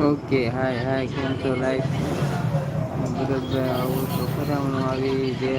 okay હાય હાય કેમ છો life Bharatbhai આવું તો ખરામણું આવી જે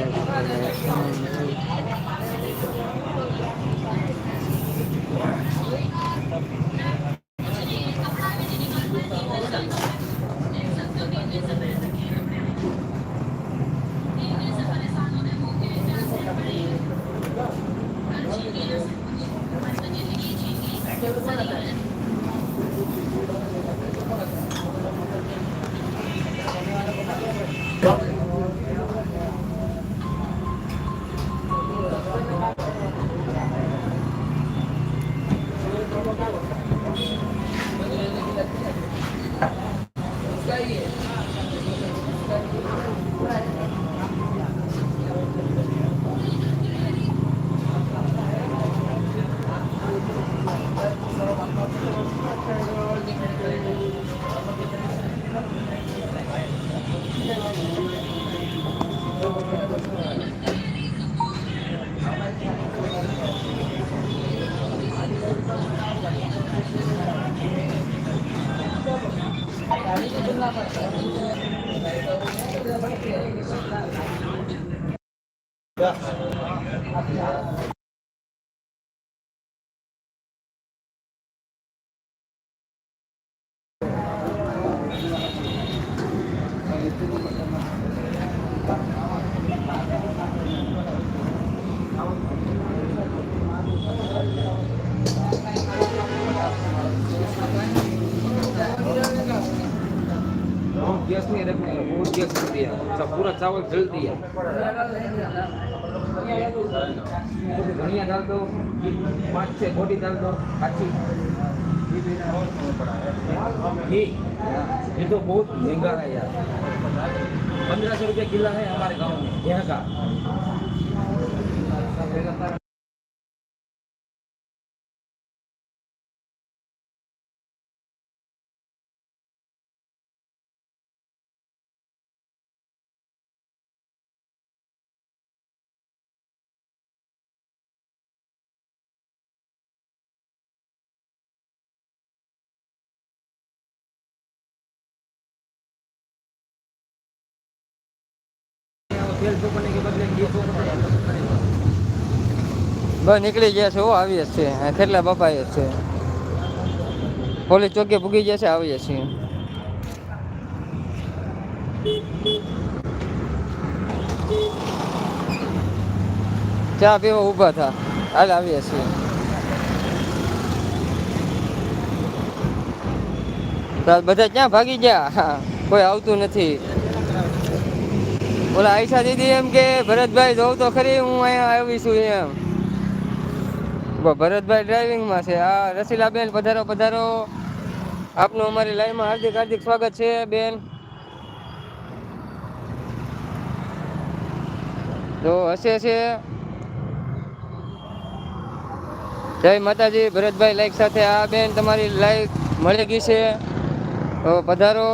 गैस नहीं रखने का बहुत गैस कर दिया सब पूरा चावल जल दिया धनिया डाल दो 5-6 बोटी डाल दो अच्छी घी ये तो बहुत महंगा है यार 1500 रुपये किलो है हमारे गांव में यहाँ का तेल ચોપડને કે બદલે ઘી ચોપડે બસ નીકળી ગયા છે હો આવીએ છે કેટલા બપાય છે પોલીસ ચોકી પૂગી ગયા છે આવીએ છીએ ચા પીવા ઊભા થા હાલ આવીએ છીએ બધા ક્યાં ભાગી ગયા કોઈ આવતું નથી બોલા આયશા દીદી એમ કે ભરતભાઈ જોઉં તો ખરી હું અહીંયા આવી છું એમ ભરતભાઈ ડ્રાઇવિંગમાં છે આ રસીલાબેન પધારો પધારો આપનું અમારી લાઈનમાં હાર્દિક હાર્દિક સ્વાગત છે બેન તો હશે છે જય માતાજી ભરતભાઈ લાઈક સાથે આ બેન તમારી લાઈક મળી ગઈ છે તો પધારો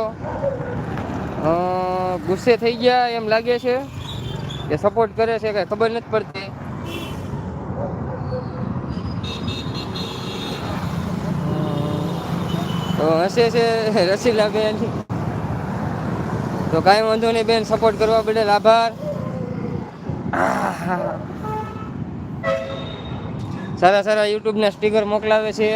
ગુસ્સે થઈ ગયા એમ લાગે છે કે સપોર્ટ કરે છે કઈ ખબર નથી પડતી તો હશે છે રસીલા બેન તો કાંઈ વાંધો નહીં બેન સપોર્ટ કરવા બદલ આભાર સારા સારા યુટ્યુબના સ્ટીકર મોકલાવે છે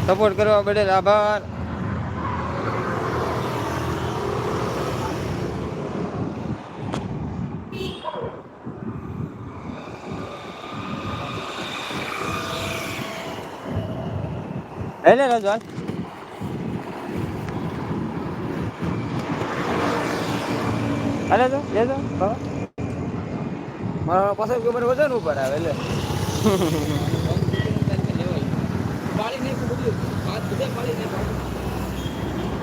સપોર્ટ કરવા બદલ આભાર એટલે રજવાન અરે તો લેજો મારા પાસે વજન ઉપર આવે એટલે बात तुझे पड़ी नहीं